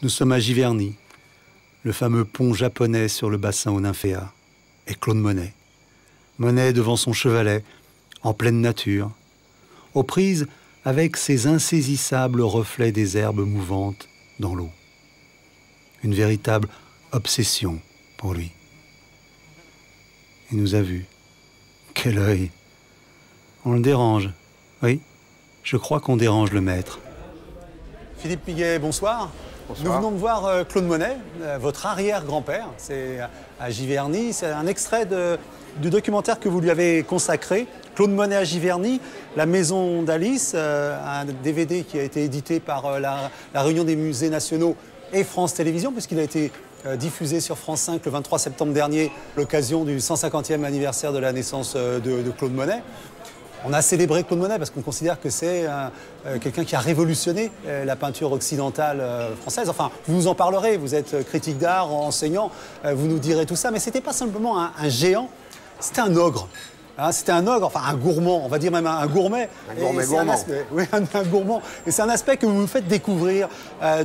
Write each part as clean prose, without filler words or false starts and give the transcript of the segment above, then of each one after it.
Nous sommes à Giverny, le fameux pont japonais sur le bassin aux nymphéas, et Claude Monet. Monet devant son chevalet, en pleine nature, aux prises avec ses insaisissables reflets des herbes mouvantes dans l'eau. Une véritable obsession pour lui. Il nous a vus. Quel œil! On le dérange. Oui, je crois qu'on dérange le maître. Philippe Piguet, bonsoir. Bonsoir. Nous venons de voir Claude Monet, votre arrière-grand-père. C'est à Giverny. C'est un extrait du documentaire que vous lui avez consacré. Claude Monet à Giverny, La Maison d'Alice, un DVD qui a été édité par la Réunion des musées nationaux et France Télévisions, puisqu'il a été diffusé sur France 5 le 23 septembre dernier, l'occasion du 150e anniversaire de la naissance de Claude Monet. On a célébré Claude Monet parce qu'on considère que c'est quelqu'un qui a révolutionné la peinture occidentale française. Enfin, vous nous en parlerez, vous êtes critique d'art, enseignant, vous nous direz tout ça, mais c'était pas simplement un géant, c'était un ogre. Hein, c'était un ogre, enfin un gourmand, on va dire même un gourmet. Un gourmet gourmand. Oui, un gourmand. Et c'est un aspect que vous nous faites découvrir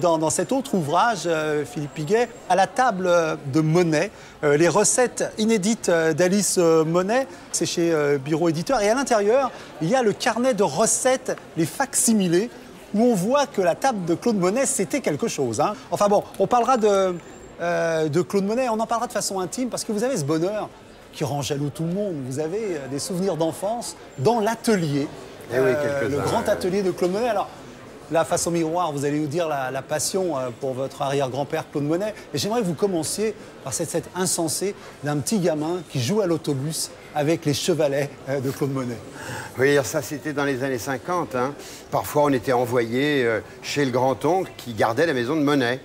dans cet autre ouvrage, Philippe Piguet, À la table de Monet, les recettes inédites d'Alice Monet. C'est chez Bureau Éditeur. Et à l'intérieur, il y a le carnet de recettes, les facsimilés, où on voit que la table de Claude Monet, c'était quelque chose. Hein. Enfin bon, on parlera de Claude Monet, on en parlera de façon intime, parce que vous avez ce bonheur qui rend jaloux tout le monde. Vous avez des souvenirs d'enfance dans l'atelier, oui, le grand atelier de Claude Monet. Alors, là, face au miroir, vous allez nous dire la passion pour votre arrière-grand-père Claude Monet. Et j'aimerais que vous commenciez par cette scène insensée d'un petit gamin qui joue à l'autobus avec les chevalets de Claude Monet. Oui, ça c'était dans les années 50. Hein. Parfois on était envoyé chez le grand-oncle qui gardait la maison de Monet.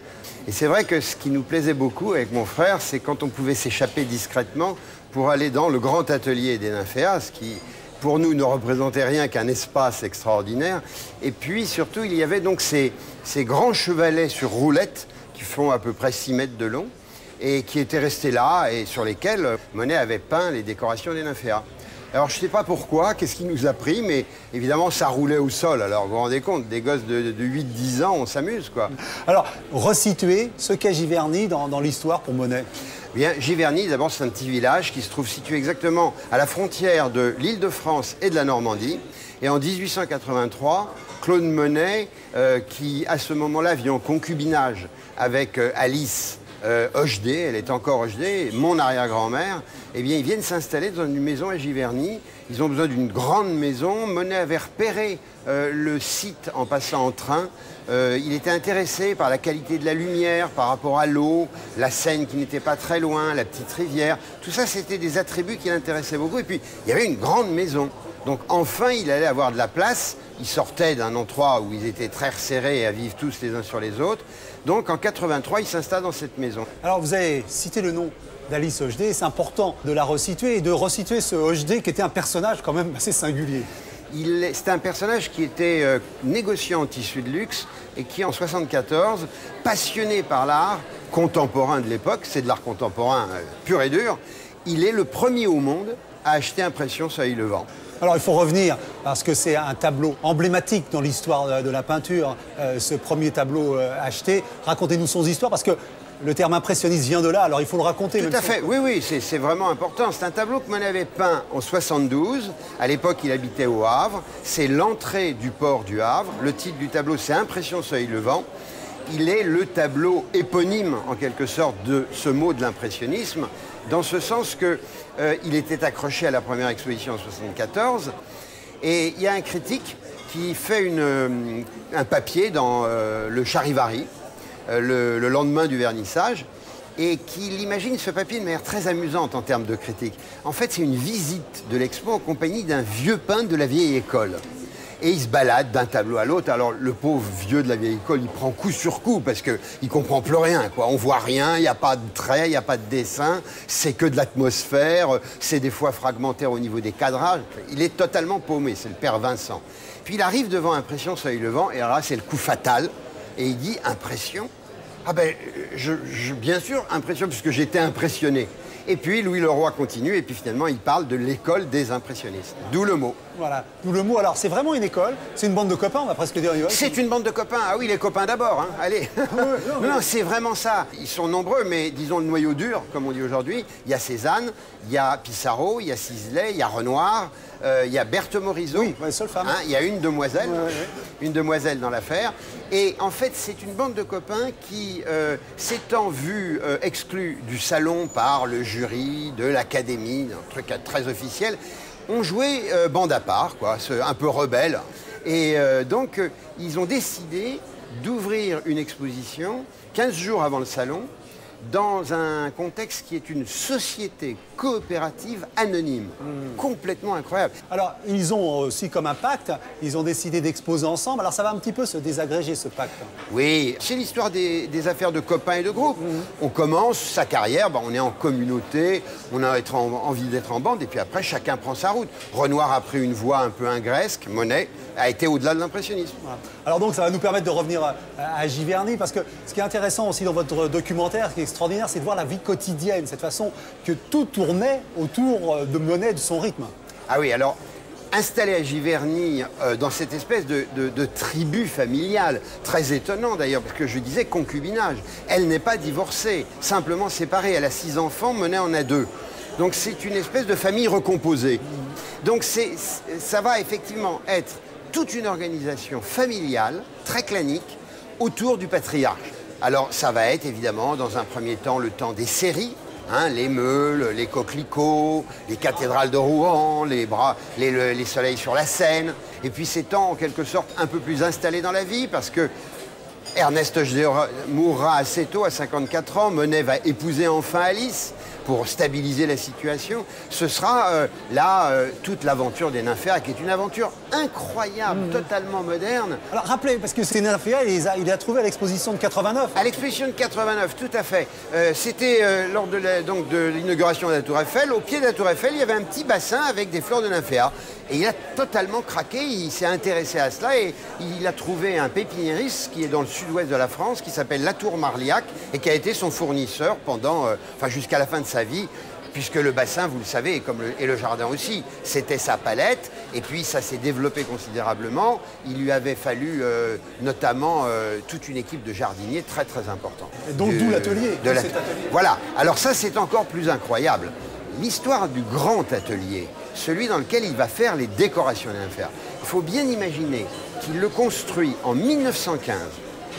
Et c'est vrai que ce qui nous plaisait beaucoup avec mon frère, c'est quand on pouvait s'échapper discrètement pour aller dans le grand atelier des nymphéas, ce qui, pour nous, ne représentait rien qu'un espace extraordinaire. Et puis, surtout, il y avait donc ces grands chevalets sur roulettes qui font à peu près 6 mètres de long et qui étaient restés là et sur lesquels Monet avait peint les décorations des nymphéas. Alors, je ne sais pas pourquoi, qu'est-ce qui nous a pris, mais évidemment, ça roulait au sol. Alors, vous vous rendez compte, des gosses de 8-10 ans, on s'amuse, quoi. Alors, resituer ce qu'est Giverny dans l'histoire pour Monet. Bien, Giverny, d'abord, c'est un petit village qui se trouve situé exactement à la frontière de l'Île-de-France et de la Normandie. Et en 1883, Claude Monet, qui à ce moment-là vit en concubinage avec Alice Hochdé, elle est encore Hochdé, mon arrière-grand-mère, eh bien, ils viennent s'installer dans une maison à Giverny. Ils ont besoin d'une grande maison. Monet avait repéré le site en passant en train. Il était intéressé par la qualité de la lumière, par rapport à l'eau, la Seine qui n'était pas très loin, la petite rivière. Tout ça, c'était des attributs qui l'intéressaient beaucoup. Et puis, il y avait une grande maison. Donc, enfin, il allait avoir de la place. Il sortait d'un endroit où ils étaient très resserrés à vivre tous les uns sur les autres. Donc, en 83, il s'installe dans cette maison. Alors, vous avez cité le nom d'Alice Hochdé. C'est important de la resituer et de resituer ce Hochdé qui était un personnage quand même assez singulier. C'est un personnage qui était négociant en tissu de luxe et qui, en 1974, passionné par l'art contemporain de l'époque, c'est de l'art contemporain pur et dur, il est le premier au monde à acheter Impression Soleil Levant. Alors, il faut revenir, parce que c'est un tableau emblématique dans l'histoire de la peinture, ce premier tableau acheté. Racontez-nous son histoire, parce que le terme impressionniste vient de là, alors il faut le raconter. Tout à fait, oui, c'est vraiment important. C'est un tableau que Monet avait peint en 72. À l'époque, il habitait au Havre. C'est l'entrée du port du Havre. Le titre du tableau, c'est Impression Soleil Levant. Il est le tableau éponyme, en quelque sorte, de ce mot de l'impressionnisme, dans ce sens qu'il était accroché à la première exposition en 1974. Et il y a un critique qui fait un papier dans le Charivari, le lendemain du vernissage, et qu'il imagine ce papier de manière très amusante en termes de critique. En fait, c'est une visite de l'expo en compagnie d'un vieux peintre de la vieille école. Et il se balade d'un tableau à l'autre. Alors, le pauvre vieux de la vieille école, il prend coup sur coup parce qu'il ne comprend plus rien, quoi. On voit rien, il n'y a pas de trait, il n'y a pas de dessin, c'est que de l'atmosphère, c'est des fois fragmentaire au niveau des cadrages. Il est totalement paumé, c'est le père Vincent. Puis il arrive devant Impression Soleil Levant, et alors là, c'est le coup fatal. Et il dit, impression? Ah ben, bien sûr, impression, puisque j'étais impressionné. Et puis Louis Leroy continue, et puis finalement il parle de l'école des impressionnistes. D'où le mot. Voilà, d'où le mot. Alors c'est vraiment une école, c'est une bande de copains, on va presque dire. C'est une bande de copains. Ah oui, les copains d'abord, hein. Allez. Non, c'est vraiment ça. Ils sont nombreux, mais disons le noyau dur, comme on dit aujourd'hui. Il y a Cézanne, il y a Pissarro, il y a Sisley, il y a Renoir, il y a Berthe Morisot. Oui, la seule femme. Hein, il y a une demoiselle, une demoiselle dans l'affaire. Et en fait, c'est une bande de copains qui, s'étant vus exclus du salon par le jury de l'académie, un truc très officiel, ont joué bande à part, quoi, un peu rebelle. Et donc, ils ont décidé d'ouvrir une exposition 15 jours avant le salon, dans un contexte qui est une société coopérative anonyme. Complètement incroyable. Alors, ils ont aussi comme un pacte, ils ont décidé d'exposer ensemble. Alors, ça va un petit peu se désagréger, ce pacte. Oui, c'est l'histoire des affaires de copains et de groupes. On commence sa carrière, on est en communauté, on a envie d'être en bande, et puis après, chacun prend sa route. Renoir a pris une voie un peu ingresque, Monet a été au-delà de l'impressionnisme. Voilà. Alors donc, ça va nous permettre de revenir à Giverny, parce que ce qui est intéressant aussi dans votre documentaire, ce qui est extraordinaire, c'est de voir la vie quotidienne, cette façon que tout tournait autour de Monet, de son rythme. Ah oui, alors, installé à Giverny, dans cette espèce de tribu familiale, très étonnant d'ailleurs, parce que je disais concubinage. Elle n'est pas divorcée, simplement séparée. Elle a 6 enfants, Monet en a 2. Donc c'est une espèce de famille recomposée. Donc ça va effectivement être toute une organisation familiale, très clanique, autour du patriarche. Alors ça va être évidemment, dans un premier temps, le temps des séries, hein, les Meules, les Coquelicots, les cathédrales de Rouen, les soleils sur la Seine. Et puis ces temps, en quelque sorte, un peu plus installés dans la vie, parce que Ernest mourra assez tôt, à 54 ans. Monet va épouser enfin Alice pour stabiliser la situation. Ce sera toute l'aventure des Nymphéas, qui est une aventure incroyable, totalement moderne. Alors rappelez, parce que ces Nymphéas, il a trouvé à l'exposition de 89. À l'exposition de 89, tout à fait. C'était lors de l'inauguration de la Tour Eiffel. Au pied de la Tour Eiffel, il y avait un petit bassin avec des fleurs de Nymphéas. Et il a totalement craqué, il s'est intéressé à cela et il a trouvé un pépiniériste qui est dans le sud-ouest de la France, qui s'appelle Latour Marliac et qui a été son fournisseur pendant, jusqu'à la fin de sa vie, puisque le bassin, vous le savez, et le jardin aussi, c'était sa palette. Et puis ça s'est développé considérablement. Il lui avait fallu notamment toute une équipe de jardiniers très très importante. Et donc d'où l'atelier. Voilà, alors ça c'est encore plus incroyable. L'histoire du grand atelier, celui dans lequel il va faire les décorations des Nymphéas. Il faut bien imaginer qu'il le construit en 1915,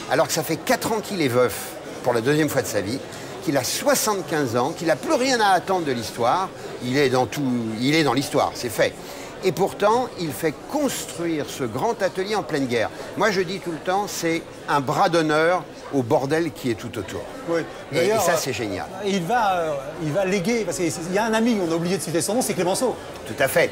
alors que ça fait 4 ans qu'il est veuf pour la 2e fois de sa vie, qu'il a 75 ans, qu'il n'a plus rien à attendre de l'histoire. Il est dans l'histoire, c'est fait. Et pourtant, il fait construire ce grand atelier en pleine guerre. Moi, je dis tout le temps, c'est un bras d'honneur au bordel qui est tout autour. Oui. Et ça, c'est génial. Il va léguer, parce qu'il y a un ami, on a oublié de citer son nom, c'est Clémenceau. Tout à fait.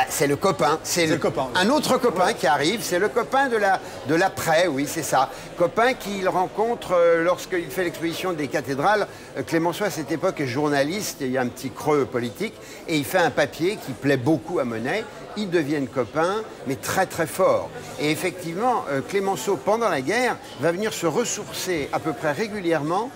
C'est le copain. C'est le copain. Un autre copain qui arrive, c'est le copain de l'après, oui, c'est ça. Copain qu'il rencontre lorsqu'il fait l'exposition des cathédrales. Clémenceau, à cette époque, est journaliste, il y a un petit creux politique, et il fait un papier qui plaît beaucoup à Monet. Ils deviennent copains, mais très très forts. Et effectivement, Clémenceau, pendant la guerre, va venir se ressourcer à peu près régulièrement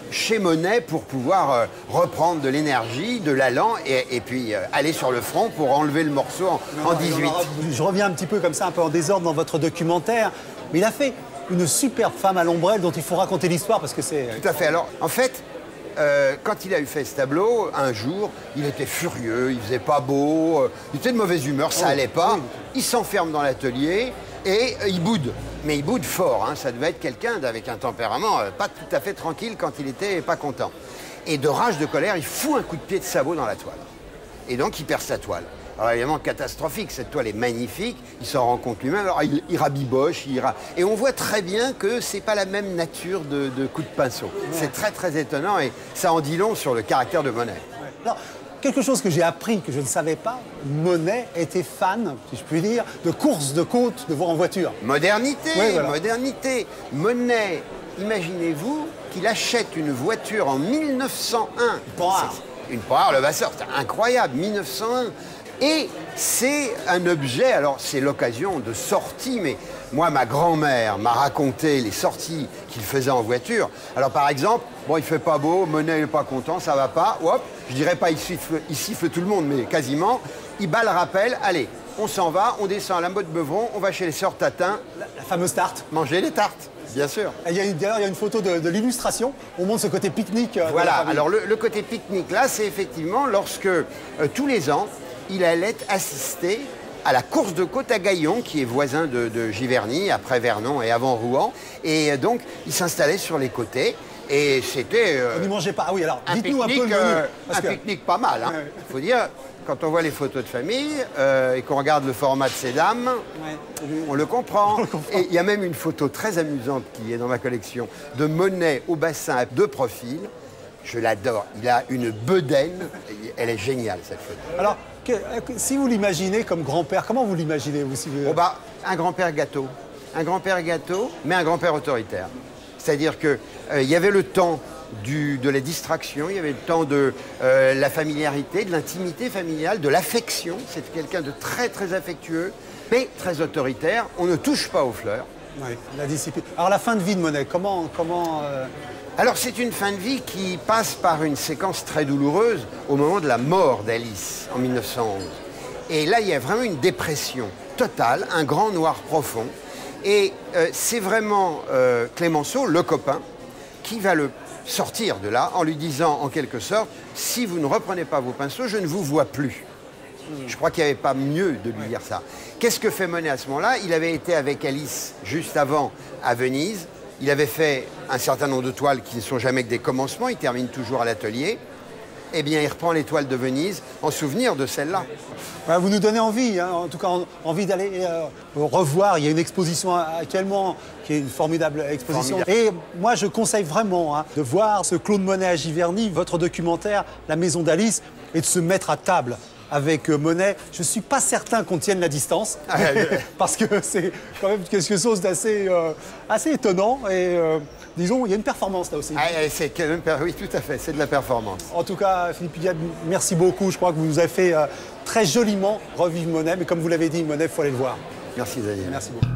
chez Monet pour pouvoir reprendre de l'énergie, de l'allant et puis aller sur le front pour enlever le morceau en 18. Je reviens un petit peu comme ça, un peu en désordre dans votre documentaire, mais il a fait une superbe femme à l'ombrelle dont il faut raconter l'histoire parce que c'est... Tout à fait. Alors, en fait, quand il a eu fait ce tableau, un jour, il était furieux, il faisait pas beau, il était de mauvaise humeur, ça allait pas. Oui. Il s'enferme dans l'atelier et il boude. Mais il boude fort, hein. Ça devait être quelqu'un avec un tempérament pas tout à fait tranquille quand il était pas content. Et de rage, de colère, il fout un coup de pied de sabot dans la toile. Et donc il perd sa toile. Alors évidemment, catastrophique, cette toile est magnifique, il s'en rend compte lui-même, alors il rabiboche, et on voit très bien que c'est pas la même nature de coup de pinceau. Ouais. C'est très très étonnant et ça en dit long sur le caractère de Monet. Ouais. Alors, quelque chose que j'ai appris, que je ne savais pas, Monet était fan, si je puis dire, de courses de côte, de voir en voiture. Modernité, oui, voilà. Modernité. Monet, imaginez-vous qu'il achète une voiture en 1901. Une Panhard. Une Panhard, le Vasseur, c'est incroyable, 1901. Et c'est un objet, alors c'est l'occasion de sorties, mais moi, ma grand-mère m'a raconté les sorties qu'il faisait en voiture. Alors par exemple, bon, il fait pas beau, Monet n'est pas content, ça va pas, hop, je dirais pas il siffle tout le monde, mais quasiment, il bat le rappel, allez, on s'en va, on descend à la mode Beuvron, on va chez les sœurs Tatin. La fameuse tarte. Manger les tartes. Bien sûr. D'ailleurs, il y a une photo de l'illustration. On montre ce côté pique-nique. Voilà, alors le côté pique-nique là, c'est effectivement lorsque tous les ans, il allait assister à la course de côte à Gaillon, qui est voisin de Giverny, après Vernon et avant Rouen. Et donc, il s'installait sur les côtés. Et c'était... on n'y mangeait pas. Ah oui, alors dites-nous un peu le menu. Un pique-nique pas mal. Hein. Il faut dire, quand on voit les photos de famille et qu'on regarde le format de ces dames, on le comprend. Et il y a même une photo très amusante qui est dans ma collection de Monet au bassin à deux profils. Je l'adore. Il a une bedaine. Elle est géniale, cette photo. Alors, si vous l'imaginez comme grand-père, comment vous l'imaginez vous, Oh bah, un grand-père gâteau. Un grand-père gâteau, mais un grand-père autoritaire. C'est-à-dire qu'il y avait le temps de la distraction, il y avait le temps de la familiarité, de l'intimité familiale, de l'affection. C'était quelqu'un de très, très affectueux, mais très autoritaire. On ne touche pas aux fleurs. Oui, la discipline. Alors, la fin de vie de Monet, comment Alors, c'est une fin de vie qui passe par une séquence très douloureuse au moment de la mort d'Alice en 1911. Et là, il y a vraiment une dépression totale, un grand noir profond. Et c'est vraiment Clémenceau, le copain, qui va le sortir de là en lui disant, en quelque sorte, si vous ne reprenez pas vos pinceaux, je ne vous vois plus. Je crois qu'il n'y avait pas mieux de lui dire ça. Qu'est-ce que fait Monet à ce moment-là? Il avait été avec Alice juste avant à Venise. Il avait fait un certain nombre de toiles qui ne sont jamais que des commencements. Il termine toujours à l'atelier. Eh bien, il reprend les toiles de Venise en souvenir de celle-là. Vous nous donnez envie, hein, en tout cas envie d'aller revoir. Il y a une exposition actuellement qui est une formidable exposition. Et moi, je conseille vraiment de voir ce Claude Monet à Giverny, votre documentaire « La maison d'Alice » et de se mettre à table avec Monet. Je ne suis pas certain qu'on tienne la distance, parce que c'est quand même quelque chose d'assez assez étonnant. Et disons, il y a une performance là aussi. Oui, tout à fait, c'est de la performance. En tout cas, Philippe Piguet, merci beaucoup. Je crois que vous nous avez fait très joliment revivre Monet. Mais comme vous l'avez dit, Monet, il faut aller le voir. Merci Daniel. Merci beaucoup.